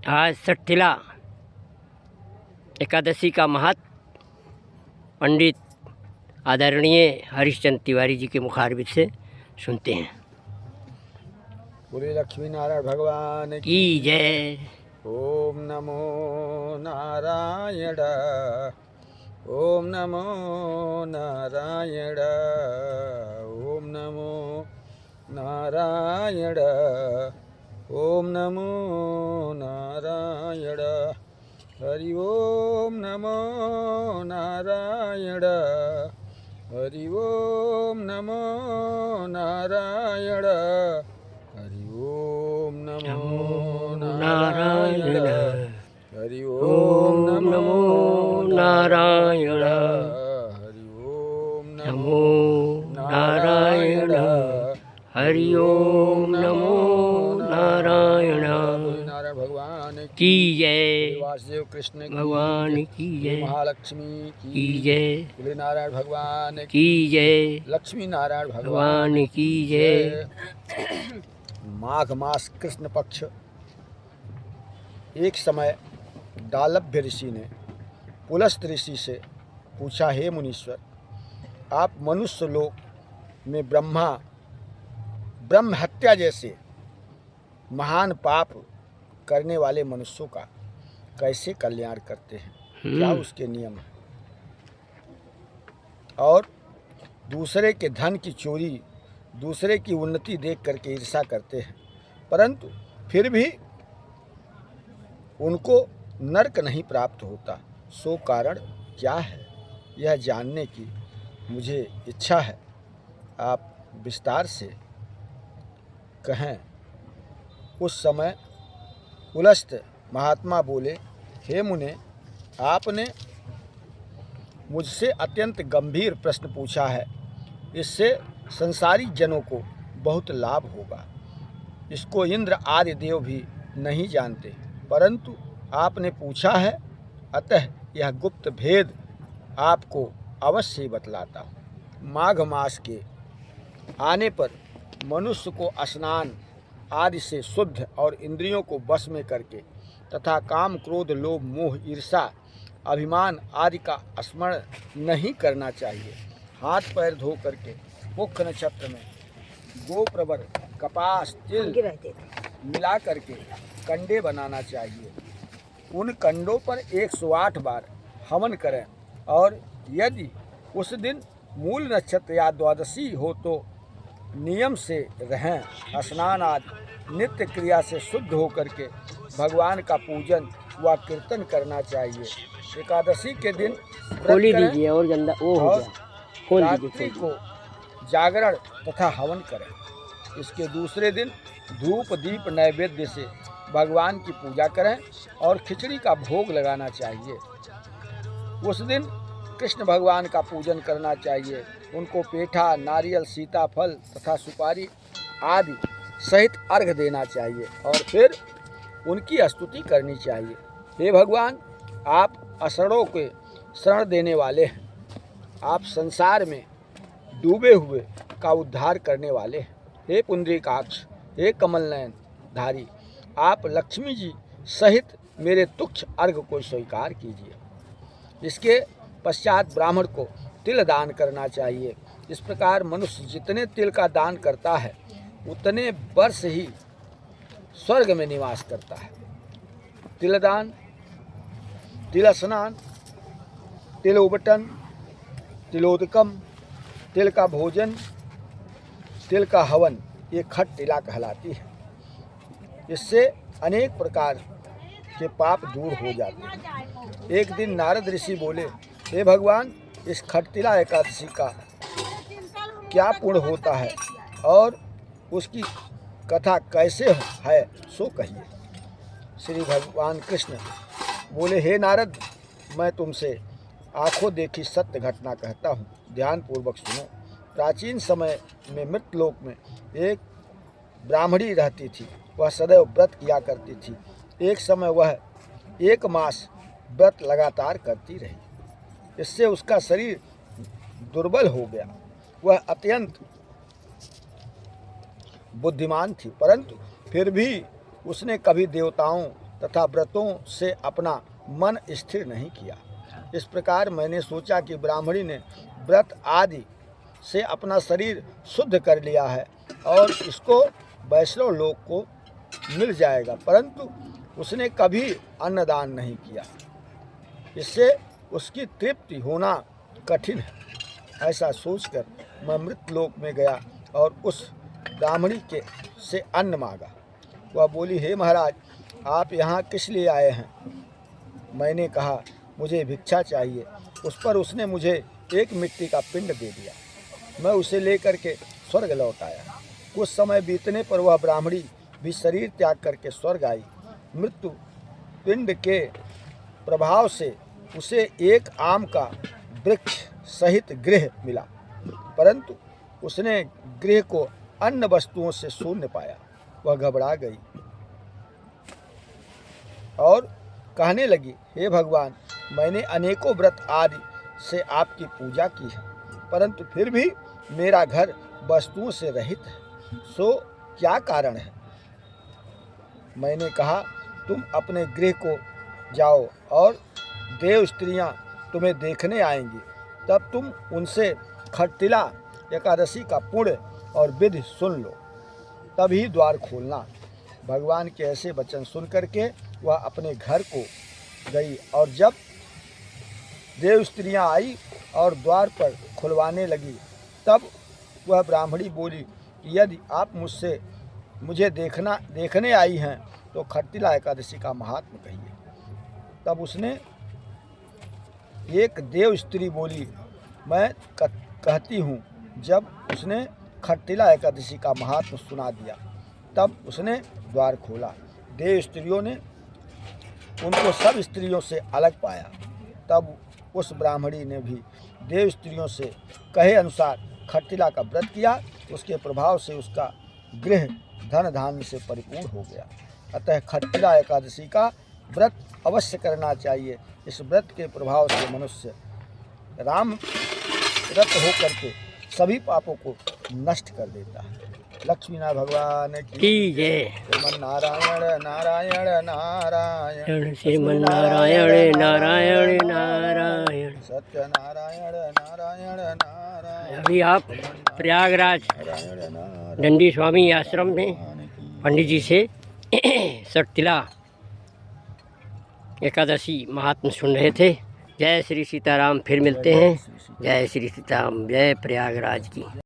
आज सठिला एकादशी का महत्व पंडित आदरणीय हरिश्चंद्र तिवारी जी के मुखारबिद से सुनते हैं। बोले लक्ष्मी नारायण भगवान की जय। ओम नमो नारायण, ओम नमो नारायण, ओम नमो नारायण, ओम नमो नारायण। हरि ओम नमो नारायण, हरि ओम नमो नारायण, हरि ओम नमो नारायण, हरि ओम नमो नारायण, हरि ओम नमो नारायण, हरि ओम नमो नारायण। नारायण भगवान की जय। वासुदेव कृष्ण भगवान की जय। महालक्ष्मी की जय। बोले नारायण भगवान की जय। लक्ष्मी नारायण भगवान की जय। माघ मास कृष्ण पक्ष। एक समय डालभ्य ऋषि ने पुलस्त ऋषि से पूछा, हे मुनीश्वर, आप मनुष्य लोक में ब्रह्म हत्या जैसे महान पाप करने वाले मनुष्यों का कैसे कल्याण करते हैं? क्या उसके नियम है? और दूसरे के धन की चोरी, दूसरे की उन्नति देख करके ईर्ष्या करते हैं, परंतु फिर भी उनको नरक नहीं प्राप्त होता, सो कारण क्या है? यह जानने की मुझे इच्छा है, आप विस्तार से कहें। उस समय पुलस्त महात्मा बोले, हे मुने, आपने मुझसे अत्यंत गंभीर प्रश्न पूछा है। इससे संसारी जनों को बहुत लाभ होगा। इसको इंद्र आदि देव भी नहीं जानते, परंतु आपने पूछा है, अतः यह गुप्त भेद आपको अवश्य बतलाता हूँ। माघ मास के आने पर मनुष्य को स्नान आदि से शुद्ध और इंद्रियों को वश में करके तथा काम क्रोध लोभ मोह ईर्षा अभिमान आदि का स्मरण नहीं करना चाहिए। हाथ पैर धो करके मुख्य नक्षत्र में गोप्रवर कपास तिल मिला करके कंडे बनाना चाहिए। उन कंडों पर 108 बार हवन करें, और यदि उस दिन मूल नक्षत्र या द्वादशी हो तो नियम से रहें। स्नान आदि नित्य क्रिया से शुद्ध होकर के भगवान का पूजन व कीर्तन करना चाहिए। एकादशी के दिन व्रत करें और रात्रि को जागरण तथा हवन करें। इसके दूसरे दिन धूप दीप नैवेद्य से भगवान की पूजा करें और खिचड़ी का भोग लगाना चाहिए। उस दिन कृष्ण भगवान का पूजन करना चाहिए। उनको पेठा, नारियल, सीताफल तथा सुपारी आदि सहित अर्घ देना चाहिए और फिर उनकी स्तुति करनी चाहिए। हे भगवान, आप असुरों के शरण देने वाले हैं। आप संसार में डूबे हुए का उद्धार करने वाले हैं। हे पुंडरीकाक्ष, हे कमल नयन धारी, आप लक्ष्मी जी सहित मेरे तुच्छ अर्घ को स्वीकार कीजिए। इसके पश्चात ब्राह्मण को तिल दान करना चाहिए। इस प्रकार मनुष्य जितने तिल का दान करता है उतने वर्ष ही स्वर्ग में निवास करता है। तिल दान, तिल स्नान, तिल उबटन, तिलोदकम, तिल का भोजन, तिल का हवन, ये खट तिला कहलाती है। इससे अनेक प्रकार के पाप दूर हो जाते हैं। एक दिन नारद ऋषि बोले, हे भगवान, इस खटतिला एकादशी का क्या पुण्य होता है और उसकी कथा कैसे है, सो कहिए। श्री भगवान कृष्ण बोले, हे नारद, मैं तुमसे आंखों देखी सत्य घटना कहता हूँ, ध्यान पूर्वक सुनो। प्राचीन समय में मृतलोक में एक ब्राह्मणी रहती थी। वह सदैव व्रत किया करती थी। एक समय वह 1 मास व्रत लगातार करती रही। इससे उसका शरीर दुर्बल हो गया। वह अत्यंत बुद्धिमान थी, परंतु फिर भी उसने कभी देवताओं तथा व्रतों से अपना मन स्थिर नहीं किया। इस प्रकार मैंने सोचा कि ब्राह्मणी ने व्रत आदि से अपना शरीर शुद्ध कर लिया है और इसको वैष्णव लोक को मिल जाएगा, परंतु उसने कभी अन्नदान नहीं किया। इससे उसकी तृप्ति होना कठिन है। ऐसा सोचकर मैं मृतलोक में गया और उस ब्राह्मणी के से अन्न मांगा। वह बोली, हे महाराज, आप यहाँ किस लिए आए हैं? मैंने कहा, मुझे भिक्षा चाहिए। उस पर उसने मुझे एक मिट्टी का पिंड दे दिया। मैं उसे लेकर के स्वर्ग लौट आया। कुछ समय बीतने पर वह ब्राह्मणी भी शरीर त्याग करके स्वर्ग आई। मृत्यु पिंड के प्रभाव से उसे एक आम का वृक्ष सहित गृह मिला, परंतु उसने गृह को अन्य वस्तुओं से शून्य पाया। वह घबरा गई और कहने लगी, हे भगवान, मैंने अनेकों व्रत आदि से आपकी पूजा की है, परंतु फिर भी मेरा घर वस्तुओं से रहित है। सो क्या कारण है? मैंने कहा, तुम अपने गृह को जाओ और देव स्त्रियां तुम्हें देखने आएंगी, तब तुम उनसे खट्टिला एकादशी का पुण्य और विधि सुन लो, तभी द्वार खोलना। भगवान के ऐसे वचन सुन करके वह अपने घर को गई और जब देव स्त्रियां आई और द्वार पर खुलवाने लगी, तब वह ब्राह्मणी बोली, यदि आप मुझे देखने आई हैं तो खट्टिला एकादशी का महात्म कहिए। तब उसने एक देव स्त्री बोली, मैं कहती हूँ। जब उसने खट्टिला एकादशी का महात्म सुना दिया, तब उसने द्वार खोला। देव स्त्रियों ने उनको सब स्त्रियों से अलग पाया। तब उस ब्राह्मणी ने भी देव स्त्रियों से कहे अनुसार खट्टिला का व्रत किया। उसके प्रभाव से उसका गृह धन धान्य से परिपूर्ण हो गया। अतः खट्टिला एकादशी का व्रत अवश्य करना चाहिए। इस व्रत के प्रभाव से मनुष्य राम व्रत होकर के सभी पापों को नष्ट कर देता है। लक्ष्मीनारायण भगवान की जय। श्रीमन नारायण नारायण नारायण, श्रीमन नारायण नारायण नारायण, सत्य नारायण नारायण नारायण। अभी आप प्रयागराज नारायण नारायण दंडी स्वामी आश्रम में पंडित जी से खट्टिला एकादशी महात्म सुन रहे थे। जय श्री सीताराम। फिर मिलते हैं। जय श्री सीताराम। जय प्रयागराज की।